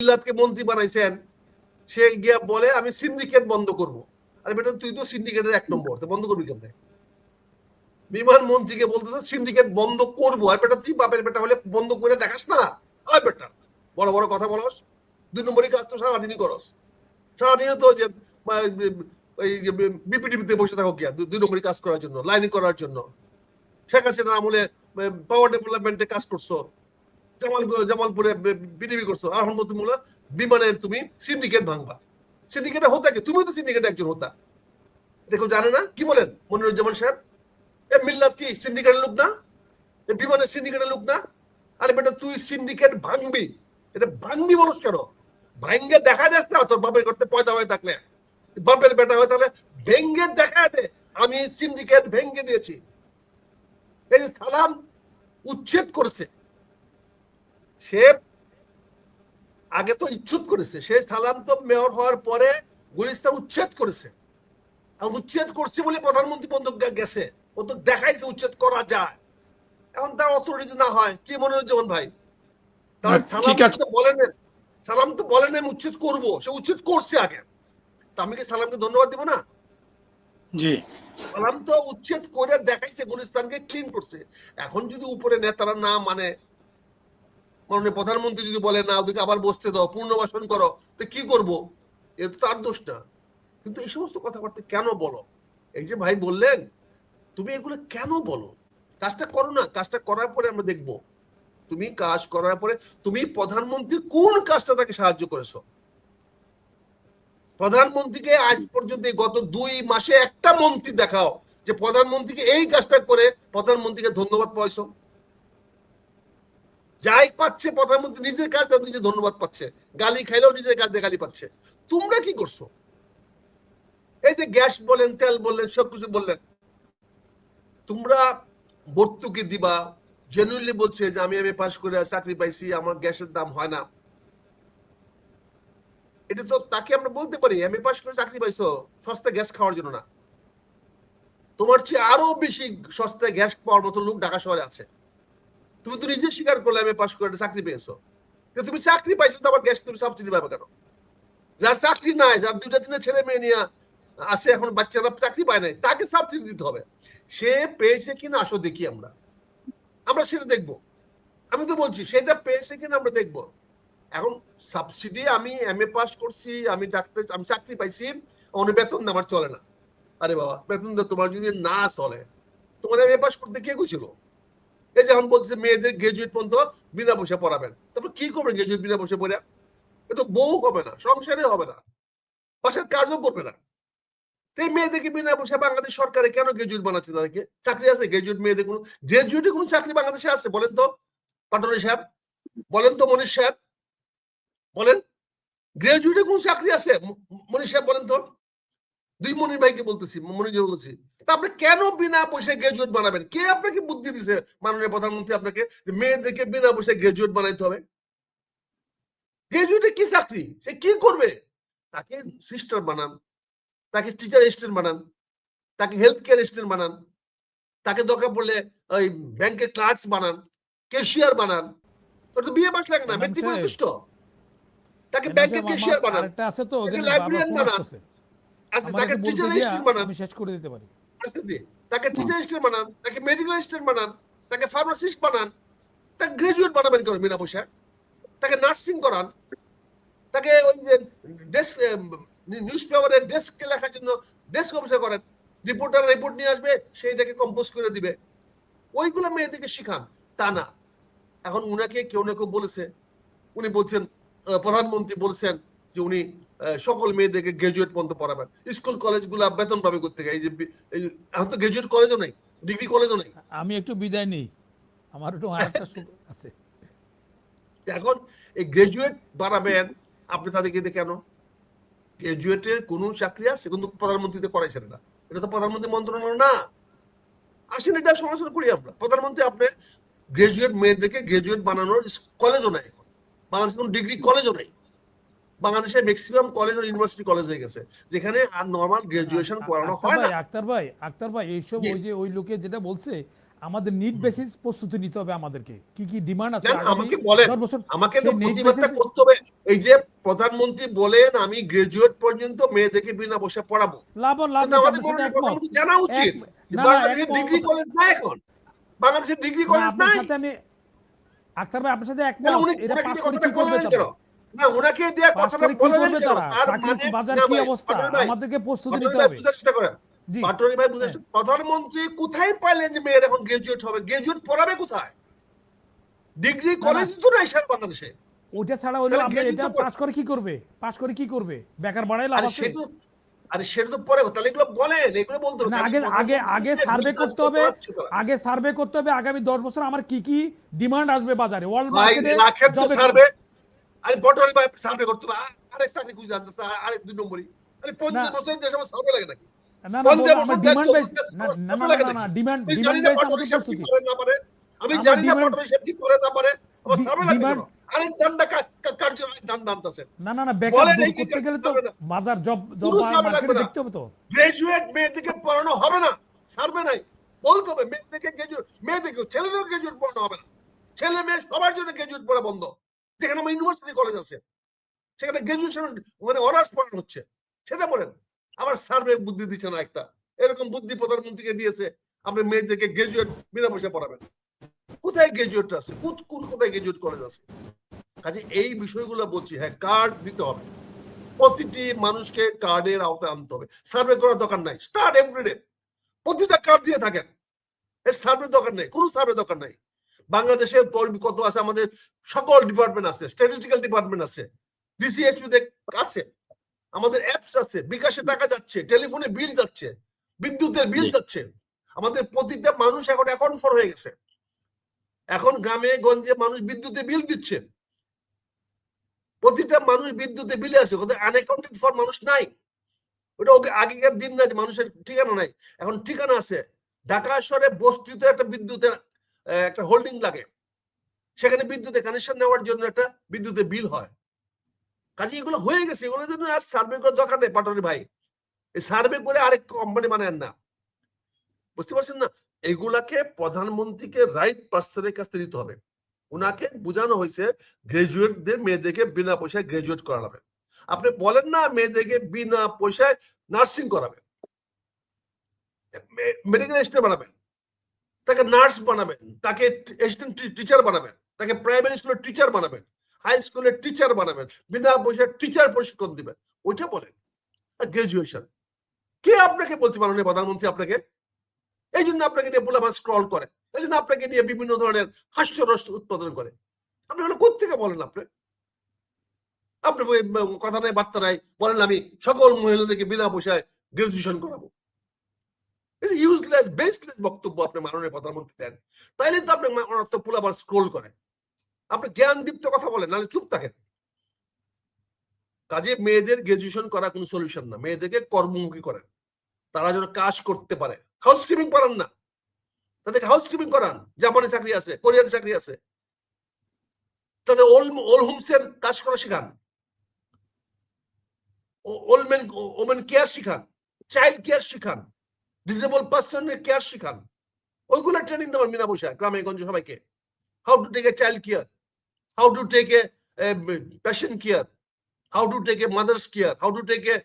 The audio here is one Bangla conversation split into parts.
মিল্লাতকে মন্ত্রী বানাইছেন, সে গিয়া বলে আমি সিন্ডিকেট বন্ধ করব। আরে বেটা তুই তো সিন্ডিকেটের 1 নম্বর, তো বন্ধ করবি কেমনে? বিমান মন্ত্রীকে বলতেছে সিন্ডিকেট বন্ধ করবো, আর বেটা তুই বাপের বেটা হলে বন্ধ করে দেখাস না? আর বেটা বড় বড় কথা বলস, 2 নম্বরই কাজ তো সারাদিনই করস। সারাদিনে তো যে বিপিটিভিতে বসে থাকো গিয়া 2 নম্বরই কাজ করার জন্য, লাইনিং করার জন্য। শেখ হাসিনার আমলে পাওয়ার ডেভেলপমেন্টে কাজ করছো, জামালপুরে বিডিবি করছো, আর এখন তুমি বিমানে তুমি সিন্ডিকেট ভাঙবা। সিন্ডিকেটে হতা কি? তুমিও তো সিন্ডিকেটে একজন হতা, দেখো জানে না? কি বলেন মনিরুজ্জামান সাহেব? এ মিল্লাত কি সিন্ডিকেটের লোক না? এ বিমানের সিন্ডিকেটের লোক না? আরে বেটা তুই সিন্ডিকেট ভাঙবি, এটা ভাঙবি বলস কেন? ভাঙ্গে দেখা যাস না তোর বাপের করতে পয়দা হয়ে থাকলে, বাপের বেটা হয়ে তাহলে ভেঙ্গে দেখা দে আমি সিন্ডিকেট ভেঙ্গে দিয়েছি। এই সালাম উচ্ছেদ করেছে, সে আগে তো ইচ্ছুত করেছে, সে সালাম তো মেয়র হওয়ার পরে গুলিস্তান উচ্ছেদ করেছে। উচ্ছেদ করছে বলে প্রধানমন্ত্রী পর্যন্ত গেছে, ও তো দেখাইছে উচ্ছেদ করা যায়। এখন তার অথরিটি না হয় কি মনিরুজ্জামান ভাই? তাহলে সালাম তো বলেন, সালাম তো বলেন আমি উচ্ছেদ করব, সে উচ্ছেদ করছে আগে, তা আমি কি সালামকে ধন্যবাদ দিব না? জি, সালাম তো উচ্ছেদ করে দেখাইছে, গুলিস্তানকে ক্লিন করছে। এখন যদি উপরে নেতারা না মানে, মাননীয় প্রধানমন্ত্রী যদি বলে না ওদিকে আবার বসতে দাও, পুনর্বাসন করো, তো কি করব? এ তো তার দোষ না। কিন্তু এই সমস্ত কথাবার্তা কেন বলো? এই যে ভাই বললেন, তুমি এগুলো কেন বলো? কাজটা করো না, কাজটা করার পরে আমরা দেখবো। তুমি কাজ করার পরে তুমি প্রধানমন্ত্রীর কোন কাজটা তাকে সাহায্য করেছো? প্রধানমন্ত্রীকে আজ পর্যন্ত গত 2 মাসে একটা মন্ত্রী দেখাও যে প্রধানমন্ত্রীকে এই কাজটা করে প্রধানমন্ত্রীকে ধন্যবাদ পাইছো? যাই পাচ্ছে প্রধানমন্ত্রী নিজের কাজ নিজে ধন্যবাদ পাচ্ছে, গালি খাইলেও নিজের কাজ দিয়ে গালি পাচ্ছে। তোমরা কি করছো? এই যে গ্যাস বলেন, তেল বললেন, সবকিছু বললেন, তোমরা ভর্তুকি দিবা, জেনুইনলি বলছে যে আমি এমএ পাস করে চাকরি পাইছি, আমার গ্যাসের দাম হয় না। এটা তো তাকে আমরা বলতে পারি এমএ পাস করে চাকরি পাইছো সস্তা গ্যাস খাওয়ার জন্য না, তোমার চেয়ে আরো বেশি সস্তায় গ্যাস পাওয়ার মতো লোক ঢাকা শহরে আছে। তুমি তো নিজে স্বীকার করলে এমএ পাস করে চাকরি পেয়েছো, তুমি চাকরি পাইছো তো আবার গ্যাস তুমি সাবসিডি পাবে কেন? যার চাকরি নাই, যার 2-3 ছেলে মেয়ে নিয়ে আছে, এখন বাচ্চারা চাকরি পায় নাই, তাকে সাবসিডি দিতে হবে। সে পেয়েছে কিনা আসো দেখি আমরা, আমরা সেটা দেখবো। আমি তো বলছি সেটা পেয়েছে কিনা আমরা দেখবো। এখন সাবসিডি, আমি এমএ পাস করছি, আমি ডাক্তার, আমি চাকরি পাইছি, অনেক বেতন আমার চলে না। আরে বাবা, বেতন তোমার যদি না চলে, তোমার এমএ পাস করতে কে গেছিল? এই যে এখন বলছে মেয়েদের গ্রাজুয়েট পর্যন্ত বিনা পয়সা পড়াবেন, তারপর কি করবেন গ্রাজুয়েট বিনা পয়সা পড়া? এ তো বউ হবে না, সংসারে হবে না, বাসার কাজও করবে না। এই মেয়েদেরকে বিনা পয়সা বাংলাদেশ সরকারে কেন গ্রাজুয়েট বানাচ্ছে? তাদেরকে চাকরি আছে গ্রাজুয়েট মেয়েদের? কোনো গ্রাজুয়েটে কোনো চাকরি বাংলাদেশে আছে বলেন তো পাটোয়ারি সাহেব? বলেন তো মনীষ সাহেব? বলেন, গ্রাজুয়েটে কোন চাকরি আছে মনীষ সাহেব? বলেন তো। 2 মনির ভাইকে বলতেছি, মনির বলতেছি, তা আপনি কেন বিনা পয়সায় গ্রাজুয়েট বানাবেন? কে আপনাকে বুদ্ধি দিছে মাননীয় প্রধানমন্ত্রী আপনাকে যে মেয়েদেরকে বিনা পয়সায় গ্রাজুয়েট বানাইতে হবে? গ্রাজুয়েটে কি চাকরি, সে কি করবে? তাকে সিস্টার বানান, তাকে টিচার অ্যাসিস্ট্যান্ট বানান, তাকে হেলথ কেয়ার অ্যাসিস্ট্যান্ট বানান, তাকে দরকার পড়লে ওই ব্যাংকের ক্লার্কস বানান, ক্যাশিয়ার বানান। ওর তো বিয়ে পাস লাগে না, মেট্রিক যথেষ্ট। তাকে ব্যাংকের ক্যাশিয়ার বানান, তাকে লাইব্রেরিয়ান বানান, আচ্ছা তাকে টিচার অ্যাসিস্ট্যান্ট বানান, আমি শেষ করে দিতে পারি। আস্তে তাকে টিচার অ্যাসিস্ট্যান্ট বানান, তাকে মেডিকেল অ্যাসিস্ট্যান্ট বানান, তাকে ফার্মাসিস্ট বানান, তাকে গ্রাজুয়েট বানাবেন কেন বিনা পয়সা? তাকে নার্সিং করান, তাকে ওই যে ডেস্ক, নিউজ পেপারের ডেস্কে লেখার জন্য ডেস্ক অফিসার করেন, রিপোর্টার রিপোর্ট নিয়ে আসবে, সেইটাকে কম্পোজ করে দিবে। ওইগুলো মেয়েদেরকে শিখান, তা না। এখন উনাকে কেউ না কেউ বলেছে, উনি বলছেন, প্রধানমন্ত্রী বলছেন যে উনি সকল মেয়েদেরকে গ্রাজুয়েট পর্যন্ত পড়াবেন। স্কুল কলেজগুলো বেতন পাবে করতে গিয়ে, এই যে এখন তো গ্রাজুয়েট কলেজও নেই, ডিগ্রি কলেজও নেই। আমি একটু বিদায় নেই, আমার একটু আরেকটা আছে। এখন এই গ্রাজুয়েট বাড়াবেন আপনি তাদেরকে দিয়ে কেন? গ্রাজুয়েটের কোন চাকরি আছে? কিন্তু প্রধানমন্ত্রীতে করাইছেন না, এটা তো প্রধানমন্ত্রী মন্ত্রণালয় না। আসেন এটা সমালোচনা করি আমরা। প্রধানমন্ত্রী আপনি গ্রাজুয়েট মেয়েদেরকে গ্রাজুয়েট বানানোর কলেজও নাই, এখন বাংলাদেশে কোনো ডিগ্রি কলেজও নেই। বাংলাদেশের ম্যাক্সিমাম কলেজ আর ইউনিভার্সিটি কলেজ হয়ে গেছে, যেখানে আর নর্মাল গ্রাজুয়েশন পড়ানো হয় না। আক্তার ভাই এইসব ওই যে ওই লোকে যেটা বলছে, আমাদের নিড বেসিস প্রস্তুতি নিতে হবে আমাদেরকে, কি কি ডিমান্ড আছে জান, আগামী আমাকে বলেন, 10 বছর আমাকে তো সেই নিড প্রতিবাদটা বেসিস। করতে হবে। এই যে প্রধানমন্ত্রী বলেন আমি গ্রাজুয়েট পর্যন্ত মেয়েদেরকে বিনা পয়সা পড়াবো, লাভ লাভ কিন্তু নেই, আমাদের আপনার সাথে মাননীয় একমত। প্রধানমন্ত্রী জানা এক উচিত যে না না বাংলাদেশের ডিগ্রি একমত কলেজ নাই এখন, বাংলাদেশের ডিগ্রি না, কলেজ আপনার নাই। সাথে আমি আক্তার ভাই আপনার সাথে তাহলে একমত। উনি এরা ওনাকে পাস দিয়ে করে কথাটা কি করবে বললেন তবে? কেন? না, ওনাকে দিয়ে পাস কথাটা করে কি বললেন করবে কেন? তারা? তার চাকরির মানে বাজার না কি ভাই, অবস্থা, পাটোয়ারি ভাই, আমাদেরকে প্রস্তুতি পাটোয়ারি নিতে ভাই হবে। বুঝার চেষ্টা করেন। জি পাটোয়ারি ভাই বুঝার হ্যাঁ চেষ্টা- প্রধানমন্ত্রী কোথায় পাইলেন যে মেয়ের এখন গ্রাজুয়েট হবে? গ্রাজুয়েট পড়াবে কোথায়? ডিগ্রি না না, কলেজ তো নাই সারা বাংলাদেশে। ওইটা ছাড়া হইলো তাহলে আপনি গ্রাজুয়েট এটা তো পাস করে কি করবে? পাস করে কি করবে? বেকার বাড়াই লাভ আরে আছে? সে তো, আরে সেটা তো পরে, তাহলে এগুলো বলেন, এগুলো বলতে হবে। না, কাজী আগে আগে প্রধানমন্ত্রী আগে যে ভুল সার্ভে করতে কাজগুলো হবে। করাচ্ছে তারা। আগে সার্ভে করতে হবে আগামী 10 বছর আমার কি কি ডিমান্ড আসবে বাজারে, ওয়ার্ল্ড ভাই মার্কেটে রাখেন তো জবের। সার্ভে। আরে পটোয়ারি ভাই সার্ভে করতে হবে, আরেক চাকরি খুঁজে আনতেছে, আরেক 2 নম্বরই। আরে না 50 বছরের দেশ আমার সার্ভে লাগে নাকি? না না, বল 50 আমার বছর দেশ ডিমান্ড চলতে বেস। দেশ না আমার না সার্ভে না লাগে না না, নাকি? ডিমান্ড আমি জানি ডিমান্ড না বেস পটোয়ারি আমাদের সাহেব কি প্রস্তুতি। পারে না পারে, আমি আমার জানি না ডিমান্ড পটোয়ারি সাহেব কি পারে না পারে, আমার সার্ভে লাগবে কেন? ডিমান্ড আরেক দামটা কার্য দাম দামতেছেন। না না না, বেকার বলেন দূর এই কি করতে গেলে তো সার্ভে না? বাজার জব জব পুরো সার্ভে লাগবে মার্কেটে না। দেখতে হবে তো। গ্রাজুয়েট মেয়েদেরকে পড়ানো হবে না, সার্ভে নাই। বলতে হবে মেয়েদেরকে গ্রাজুয়েট, মেয়েদেরকে, ছেলেদেরকে গ্রাজুয়েট পড়ানো হবে না। ছেলে মেয়ে সবার জন্য গ্রাজুয়েট পড়া বন্ধ। যেখানে আমার ইউনিভার্সিটি কলেজ আছে সেখানে গ্রাজুয়েশন মানে অনার্স পড়ানো হচ্ছে, সেটা বলেন। আবার সার্ভে বুদ্ধি দিচ্ছে না একটা, এরকম বুদ্ধি প্রধানমন্ত্রীকে দিয়েছে আপনি মেয়েদেরকে গ্রাজুয়েট বিনা পয়সা পড়াবেন। কোথায় গ্রাজুয়েট আছে? কোথায় গ্রাজুয়েট কলেজ আছে? কাজে এই বিষয়গুলো বলছি। হ্যাঁ, কার্ড দিতে হবে, প্রতিটি মানুষকে কার্ডের আওতায় আনতে হবে। সার্ভে করার দরকার নাই, স্টার্ট এভরিডে প্রতিটা কার্ড দিয়ে থাকেন, এর সার্ভে দরকার নেই, কোনো সার্ভে দরকার নাই। বাংলাদেশের কর্মী কত আছে, আমাদের সকল ডিপার্টমেন্ট আছে, স্ট্যাটিস্টিক্যাল ডিপার্টমেন্ট আছে, ডিসিএইচইউ আছে, আমাদের অ্যাপস আছে, বিকাশে টাকা যাচ্ছে, টেলিফোনে বিল যাচ্ছে, বিদ্যুতের বিল যাচ্ছে। আমাদের প্রতিটা মানুষ এখন অ্যাকাউন্ট ফর হয়ে গেছে। এখন গ্রামে গঞ্জে মানুষ বিদ্যুতে বিল দিচ্ছে, প্রতিটা মানুষ বিদ্যুতে বিলে আছে, ওদের আনঅ্যাকাউন্টেড ফর মানুষ নাই। ওটা আগেকার দিন না যে মানুষের ঠিকানা নাই, এখন ঠিকানা আছে। ঢাকা শহরে বস্তিতে একটা বিদ্যুতের একটা হোল্ডিং লাগে, সেখানে বিদ্যুতের কানেকশন নেওয়ার জন্য একটা বিদ্যুতের বিল হয়। কাজে এগুলো হয়ে গেছে, এগুলোর জন্য আর সার্ভে করার দরকার নেই পাটোয়ারি ভাই। এই সার্ভে করে আরেক কোম্পানি বানায় না, বুঝতে পারছেন না? এগুলাকে প্রধানমন্ত্রীকে রাইট পার্সনের কাছে দিতে হবে। উনাকে বোঝানো হয়েছে গ্রাজুয়েটদের মেয়েদেরকে বিনা পয়সায় গ্রাজুয়েট করাবেন। আপনি বলেন না মেয়েদেরকে বিনা পয়সায় নার্সিং করাবেন, মেডিকেল অ্যাসিস্ট্যান্ট বানাবেন, তাকে নার্স বানাবেন, তাকে অ্যাসিস্ট্যান্ট টিচার বানাবেন, তাকে প্রাইমারি স্কুলের টিচার বানাবেন, হাই স্কুলের টিচার বানাবেন, বিনা পয়সায় টিচার প্রশিক্ষণ দিবেন। ওইটা বলেন গ্রাজুয়েশন। কে আপনাকে বলছে মাননীয় প্রধানমন্ত্রী? আপনাকে এই জন্য আপনাকে নিয়ে পোলাপান স্ক্রল করে, এই জন্য আপনাকে নিয়ে বিভিন্ন ধরনের হাস্যরস উৎপাদন করে। আপনি হলো কোথেকে বলেন? আপনি আপনি কথা নাই বার্তা নাই বলেন আমি সকল মহিলাদেরকে বিনা পয়সায় গ্রাজুয়েশন করাবো। ইউজলেস বেসলেস বক্তব্য আপনি মাননীয় প্রধানমন্ত্রী দেন, তাইলে তো আপনি পোলাপান স্ক্রোল করে। আপনি জ্ঞান দীপ্ত কথা বলেন, নাহলে চুপ থাকেন। কাজে মেয়েদের গ্রাজুয়েশন করা কোনো সলিউশন না, মেয়েদেরকে কর্মমুখী করেন, তারা যেন কাজ করতে পারে। হাউসকিপিং করান না, তাদেরকে হাউসকিপিং করান। জাপানে চাকরি আছে, কোরিয়াতে চাকরি আছে, তাদের ওল হোমসের কাজ করা শেখান, ওমেন কেয়ার শিখান, চাইল্ড কেয়ার শিখান, ডিসেবল পার্সনের কেয়ার শিখান। ওইগুলো ট্রেনিং দেবেন বিনা পয়সা গ্রামে গঞ্জে সবাইকে। How to take a child care, how to take a patient care, how to take a mothers care, how to take a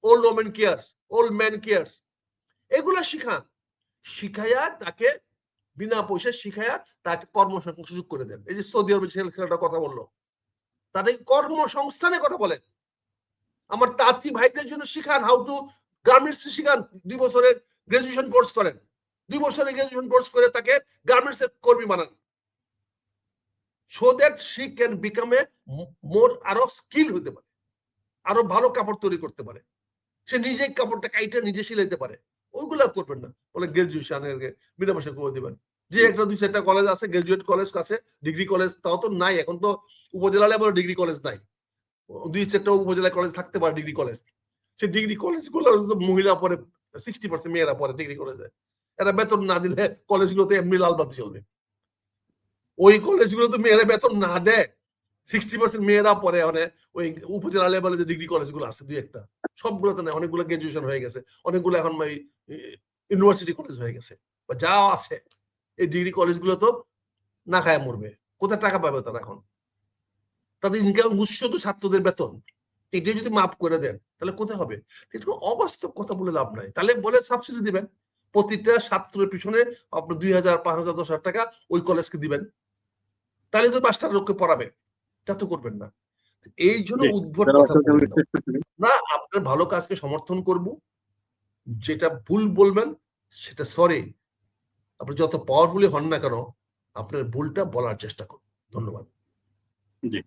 old women cares, old man cares. এগুলো শিখান, শিখাইয়া তাকে বিনা পয়সা শিখাইয়া তাকে কর্মসংস্থান সুযোগ করে দেন। এই যে সৌদি আরবের ছেলেটা কথা বললো, তাদের কর্মসংস্থানের কথা বলেন। আমার তাঁতি ভাইদের জন্য শিখান, হাউ টু গার্মেন্টস শিখান। 2 বছরের গ্রাজুয়েশন কোর্স করেন, 2 বছরের গ্রাজুয়েশন কোর্স করে তাকে গার্মেন্টস এর কর্মী বানান, so that she can become a more, আরো স্কিল হতে পারে, আরো ভালো কাপড় তৈরি করতে পারে, সে নিজেই কাপড়টা কাইটা নিজে সিলাইতে পারে। ওইগুলা করবেন না, বলে গ্রাজুয়েশনের বিনা পয়সা করে দিবেন। যে একটা 2-4টা কলেজ আছে, গ্রাজুয়েট কলেজ আছে, ডিগ্রি কলেজ তাও তো নাই। এখন তো উপজেলা লেভেলে ডিগ্রি কলেজ নাই, 2-4টা উপজেলা কলেজ থাকতে পারে ডিগ্রি কলেজ। সে ডিগ্রি কলেজগুলো মহিলা পরে 60% মেয়েরা পরে ডিগ্রি কলেজে। এরা বেতন না দিলে কলেজগুলোতে এমনি লাল বাতি চলবে। ওই কলেজগুলো তো মেয়েরা বেতন না দেয়, 60% মেয়েরা পরে ওই উপজেলা লেভেলে যে ডিগ্রি কলেজগুলো আছে 2-1টা, সবগুলোতে নেই। অনেকগুলো গ্রাজুয়েশন হয়ে গেছে, অনেকগুলো এখন ইউনিভার্সিটি কলেজ হয়ে গেছে। বা যা আছে, এই ডিগ্রি কলেজগুলো তো না খায় মরবে। কোথায় টাকা পাবে তারা এখন? তাদের ইনকাম উৎস তো ছাত্রদের বেতন। এটা যদি মাফ করে দেন তাহলে কোথায় হবে? এটা অবাস্তব কথা বলে লাভ নাই। তাহলে বলে সাবসিডি দিবেন, প্রতিটা ছাত্রের পিছনে আপনার 2,000, 5,000, 10,000 টাকা ওই কলেজকে দিবেন, তাহলে তো মাস্টার লোককে পড়াবে। তা তো করবেন না। এই জন্য উদ্ভট কথা বলবেন না। আপনার ভালো কাজকে সমর্থন করব, যেটা ভুল বলবেন সেটা সরি, আপনি যত পাওয়ারফুলি হন না কেন আপনার ভুলটা বলার চেষ্টা করুন। ধন্যবাদ। জি।